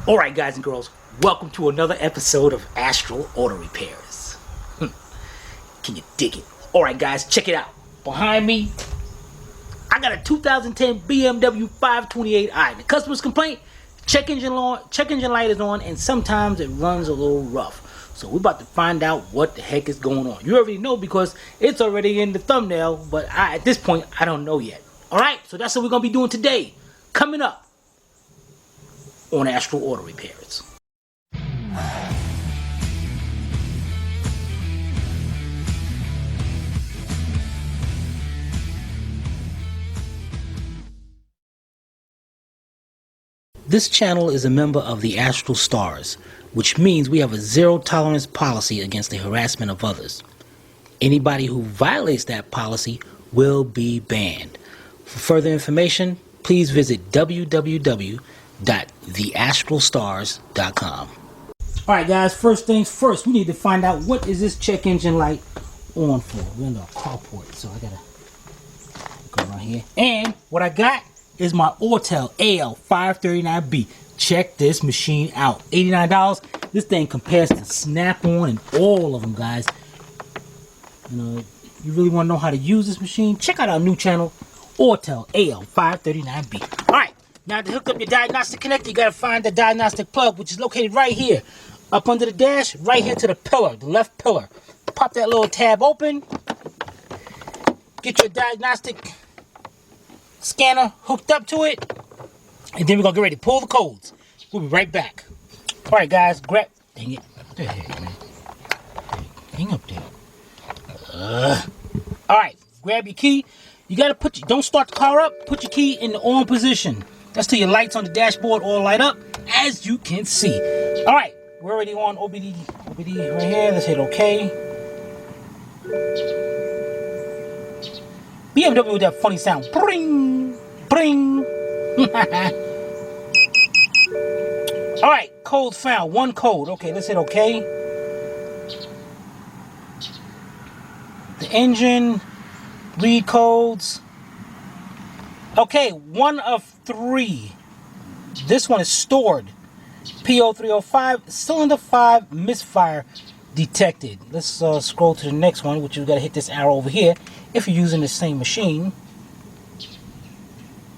Alright guys and girls, welcome to another episode of Astral Auto Repairs. Can you dig it? Alright guys, check it out. Behind me, I got a 2010 BMW 528i. The customer's complaint, check engine light is on and sometimes it runs a little rough. So we're about to find out what the heck is going on. You already know because it's already in the thumbnail, but at this point, I don't know yet. Alright, so that's what we're going to be doing today. Coming up on Astral Auto Repairs. This channel is a member of the Astral Stars, which means we have a zero tolerance policy against the harassment of others. Anybody who violates that policy will be banned. For further information, please visit www.theastralstars.com. Alright guys, first things first, we need to find out what is this check engine light on for. We're in the carport, so I gotta go around here. And what I got is my Autel AL539B. Check this machine out. $89. This thing compares to Snap-on and all of them, guys. You know, you really want to know how to use this machine? Check out our new channel, Autel AL539B. Alright, now to hook up your diagnostic connector, you gotta find the diagnostic plug, which is located right here. Up under the dash, right here to the pillar, the left pillar. Pop that little tab open. Get your diagnostic scanner hooked up to it. And then we're gonna get ready to pull the codes. We'll be right back. Alright guys, grab, dang it. What the heck, man? Hang up there. Alright, grab your key. You gotta don't start the car up, put your key in the on position. That's till your lights on the dashboard all light up, as you can see. Alright, we're already on OBD right here. Let's hit OK. BMW with that funny sound. Bring! Bring! Alright, code found. One code. Okay, let's hit OK. The engine, read codes. Okay, one of three. This one is stored. P0305, cylinder 5, misfire detected. Let's scroll to the next one, which you got to hit this arrow over here if you're using the same machine.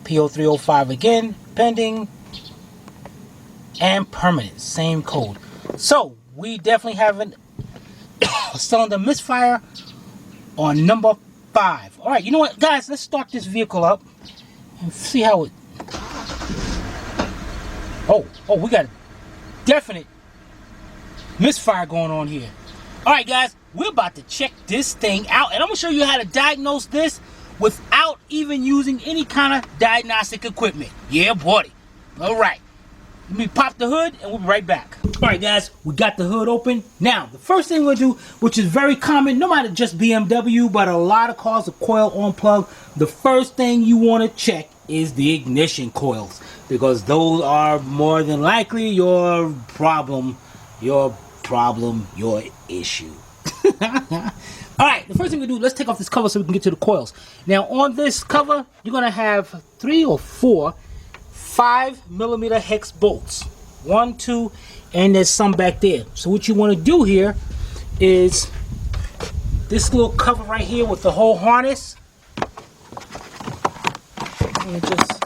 P0305 again, pending, and permanent, same code. So we definitely have a cylinder misfire on number 5. All right, you know what, guys? Let's start this vehicle up and see how it. Oh, we got a definite misfire going on here. All right, guys, we're about to check this thing out, and I'm gonna show you how to diagnose this without even using any kind of diagnostic equipment. Yeah, buddy. All right, let me pop the hood, and we'll be right back. All right, guys, we got the hood open. Now, the first thing we'll do, which is very common, no matter just BMW, but a lot of cars, the coil unplug. The first thing you want to check is the ignition coils, because those are more than likely your problem, your issue. Alright, the first thing we do, let's take off this cover so we can get to the coils. Now on this cover, you're going to have 3 or 4 5mm hex bolts. 1, 2, and there's some back there. So what you want to do here is this little cover right here with the whole harness. And just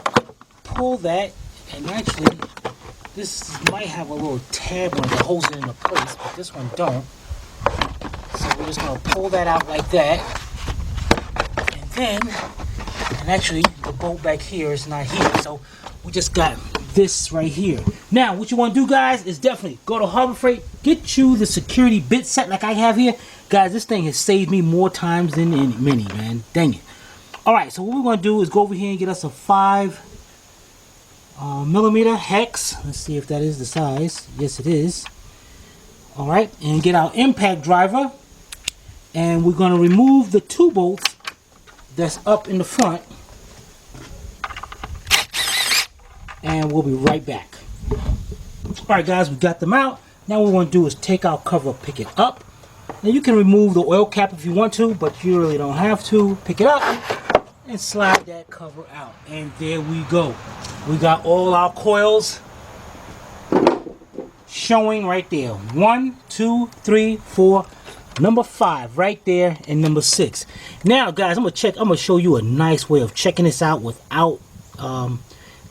pull that, and actually this might have a little tab on it that holds it into place, but this one don't. So we're just going to pull that out like that, and then, and actually the bolt back here is not here, so we just got this right here. Now what you want to do, guys, is definitely go to Harbor Freight, get you the security bit set like I have here. Guys, this thing has saved me more times than many, man. Dang it. Alright, so what we're going to do is go over here and get us a 5mm hex. Let's see if that is the size. Yes, it is. Alright, and get our impact driver. And we're going to remove the 2 bolts that's up in the front. And we'll be right back. Alright guys, we got them out. Now what we want to do is take our cover, pick it up. Now you can remove the oil cap if you want to, but you really don't have to. Pick it up and slide that cover out, and there we go. We got all our coils showing right there. 1, 2, 3, 4. Number 5 right there, and number 6. Now, guys, I'm gonna show you a nice way of checking this out without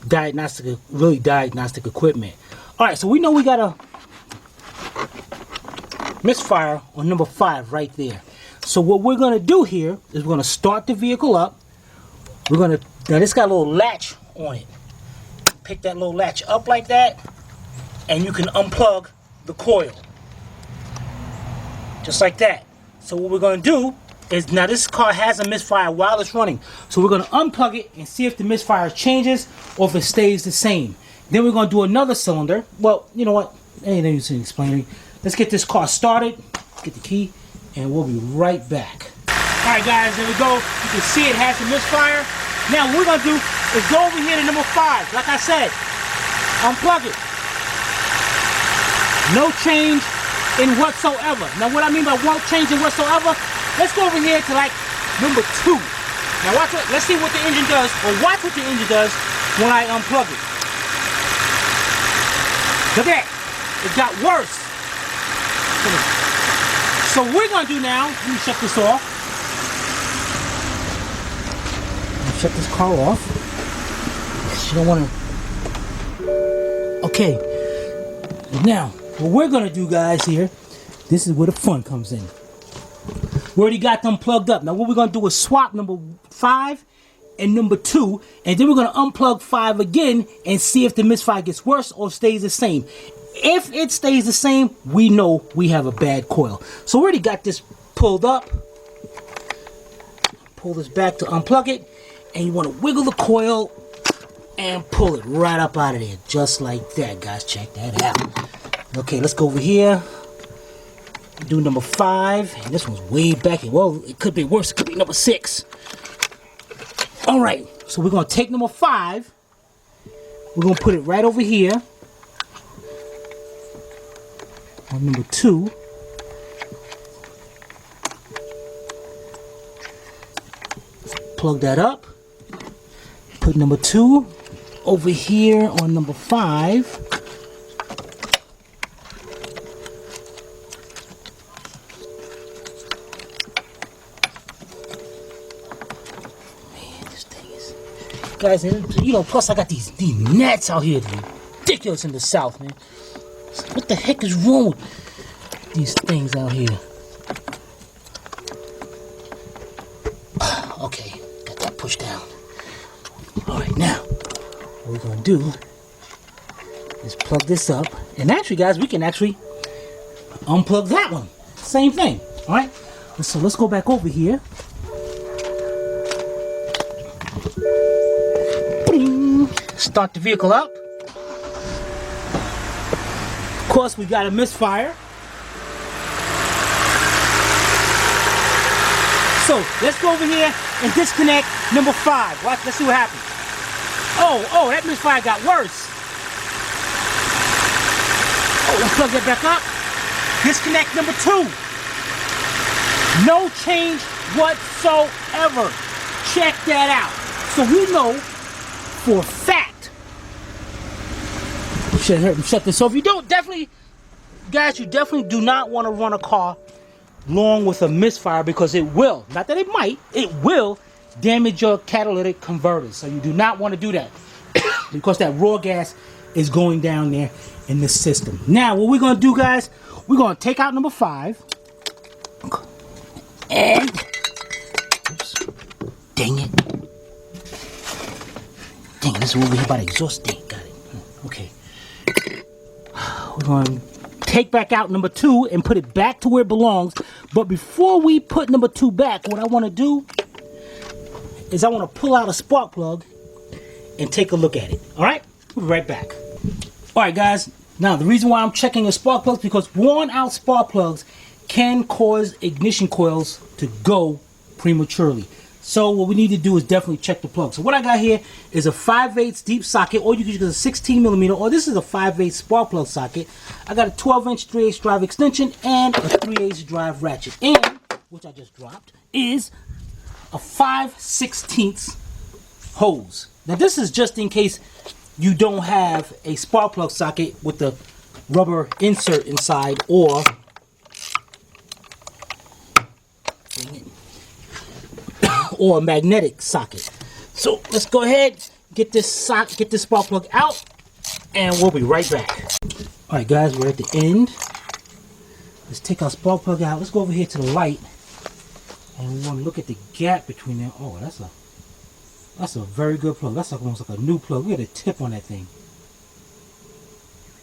diagnostic equipment. All right, so we know we got a misfire on number 5 right there. So what we're gonna do here is we're gonna start the vehicle up. Now this got a little latch on it. Pick that little latch up like that, and you can unplug the coil. Just like that. So what we're going to do is, now this car has a misfire while it's running. So we're going to unplug it and see if the misfire changes or if it stays the same. Then we're going to do another cylinder. Well, you know what? Ain't no use in explaining. Let's get this car started. Get the key, and we'll be right back. Alright guys, there we go. You can see it has a misfire. Now what we're going to do is go over here to number 5. Like I said, unplug it. No change in whatsoever. Now what I mean by won't change in whatsoever, let's go over here to like number 2. Now watch let's see what the engine does, or watch what the engine does when I unplug it. Look at that. It got worse. So what we're going to do now, let me shut this off. Shut this car off. You don't want to. Okay. Now, what we're going to do, guys, here, this is where the fun comes in. We already got them plugged up. Now, what we're going to do is swap number 5 and number 2, and then we're going to unplug 5 again and see if the misfire gets worse or stays the same. If it stays the same, we know we have a bad coil. So we already got this pulled up. Pull this back to unplug it, and you want to wiggle the coil and pull it right up out of there, just like that, guys. Check that out. Okay, let's go over here. Do number 5, and this one's way back here. Well, it could be worse. It could be number 6. All right, so we're gonna take number 5. We're gonna put it right over here on number 2. Plug that up. Put number 2 over here on number 5. Guys, you know, plus I got these gnats out here. They're ridiculous in the south, man. What the heck is wrong with these things out here? Okay, got that pushed down. Alright, now, what we're going to do is plug this up. And actually, guys, we can actually unplug that one. Same thing, alright? So let's go back over here. Start the vehicle up. Of course, we got a misfire. So let's go over here and disconnect number 5. Watch, let's see what happens. Oh, that misfire got worse. Oh, let's plug that back up. Disconnect number 2. No change whatsoever. Check that out. So we know for a fact. Should hurt him shut this. So if you don't, definitely, guys, you definitely do not want to run a car long with a misfire, because it will, not that it might, it will damage your catalytic converters. So you do not want to do that because that raw gas is going down there in the system. Now, what we're going to do, guys, we're going to take out number 5 and, oops, dang it, this is over here by the exhaust thing. Got it. Okay. We're going to take back out number 2 and put it back to where it belongs. But before we put number 2 back, what I want to do is I want to pull out a spark plug and take a look at it. All right? We'll be right back. All right, guys. Now, the reason why I'm checking the spark plugs is because worn out spark plugs can cause ignition coils to go prematurely. So what we need to do is definitely check the plug. So what I got here is a 5/8 deep socket, or you can use a 16 millimeter, or this is a 5/8 spark plug socket. I got a 12-inch 3/8 drive extension and a 3/8 drive ratchet. And, which I just dropped, is a 5/16 hose. Now this is just in case you don't have a spark plug socket with the rubber insert inside, or or a magnetic socket. So let's go ahead, get this spark plug out, and we'll be right back. All right, guys, we're at the end. Let's take our spark plug out. Let's go over here to the light, and we want to look at the gap between them. Oh, that's a very good plug. That's like almost like a new plug. Look at the tip on that thing.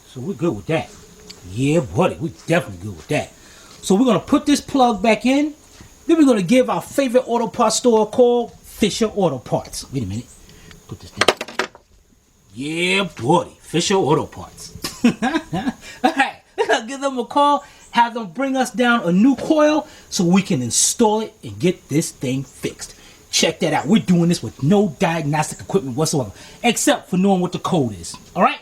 So we're good with that. Yeah, buddy, we're definitely good with that. So we're gonna put this plug back in. Then we're gonna give our favorite auto parts store called Fisher Auto Parts. Wait a minute. Put this down. Yeah, buddy, Fisher Auto Parts. Alright, we're gonna give them a call, have them bring us down a new coil so we can install it and get this thing fixed. Check that out. We're doing this with no diagnostic equipment whatsoever, except for knowing what the code is. Alright?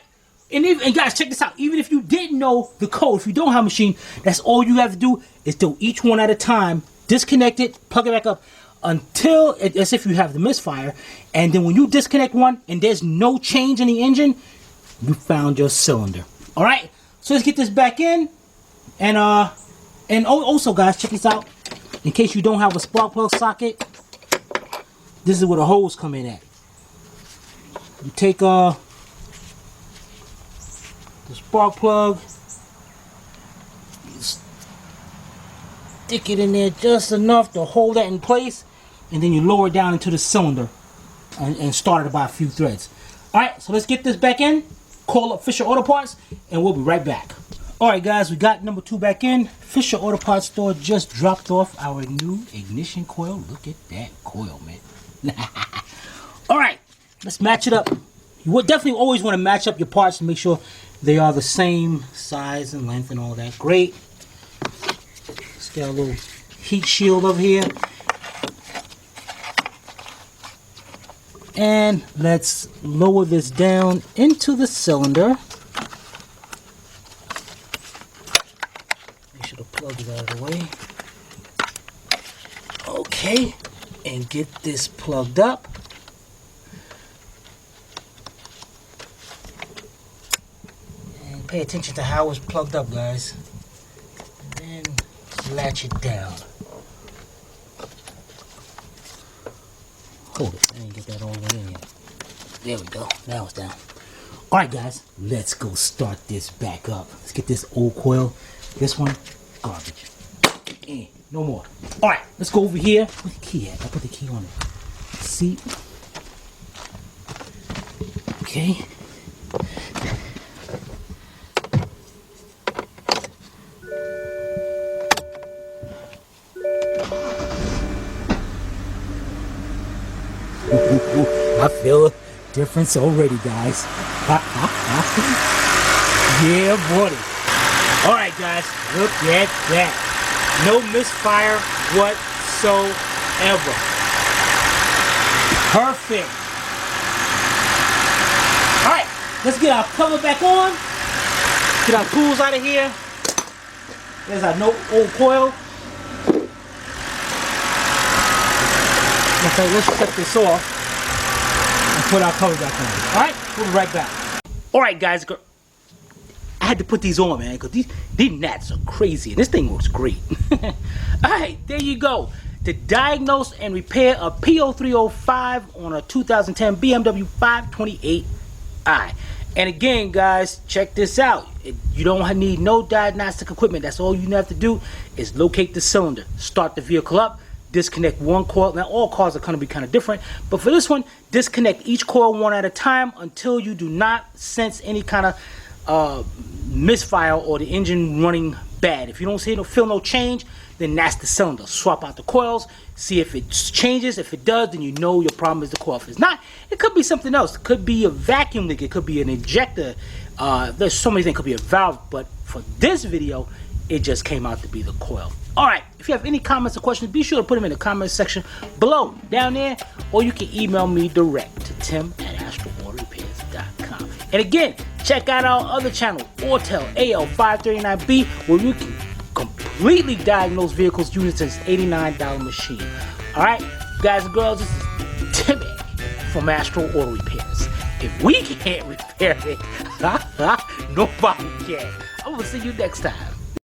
And guys, check this out. Even if you didn't know the code, if you don't have a machine, that's all you have to do is do each one at a time, disconnect it, plug it back up, until, as if you have the Misfire, and then when you disconnect one and there's no change in the engine, you found your cylinder. All right, so let's get this back in, and also, guys, check this out. In case you don't have a spark plug socket, this is where the holes come in at. You take the spark plug, stick it in there just enough to hold that in place, and then you lower it down into the cylinder and start it about a few threads. Alright, so let's get this back in, call up Fisher Auto Parts, and we'll be right back. Alright guys, we got number 2 back in. Fisher Auto Parts store just dropped off our new ignition coil. Look at that coil, man. Alright, let's match it up. You would definitely always want to match up your parts to make sure they are the same size and length and all that. Great. Let's get a little heat shield over here. And let's lower this down into the cylinder. Make sure the plug is out of the way. Okay, and get this plugged up. And pay attention to how it's plugged up, guys. And then latch it down. Hold it. I didn't get that all the way in yet. There we go. Now it's down. Alright guys, let's go start this back up. Let's get this old coil. This one, garbage. No more. Alright, let's go over here. Where's the key at? I put the key on the seat. Okay. I feel a difference already, guys. Yeah, buddy. Alright, guys, look at that. No misfire whatsoever. Perfect. Alright, let's get our cover back on. Get our tools out of here. There's our no old coil. Okay, let's cut this off and put our cover back on. Alright, we'll be right back. Alright guys, I had to put these on, man, because these gnats are crazy and this thing works great. Alright, there you go. To diagnose and repair a P0305 on a 2010 BMW 528i. And again, guys, check this out. You don't need no diagnostic equipment. That's all you have to do is locate the cylinder, start the vehicle up, disconnect one coil. Now all coils are going to be kind of different, but for this one, disconnect each coil one at a time until you do not sense any kind of misfire or the engine running bad. If you don't feel no change, then that's the cylinder. Swap out the coils, see if it changes. If it does, then you know your problem is the coil. If it's not, it could be something else. It could be a vacuum leak, it could be an injector. There's so many things. It could be a valve, but for this video, it just came out to be the coil. Alright, if you have any comments or questions, be sure to put them in the comments section below, down there, or you can email me direct to tim@astralautorepairs.com. And again, check out our other channel, Autel AL539B, where you can completely diagnose vehicles using this $89 machine. Alright, guys and girls, this is Timmy from Astral Auto Repairs. If we can't repair it, Nobody can. I'm gonna see you next time.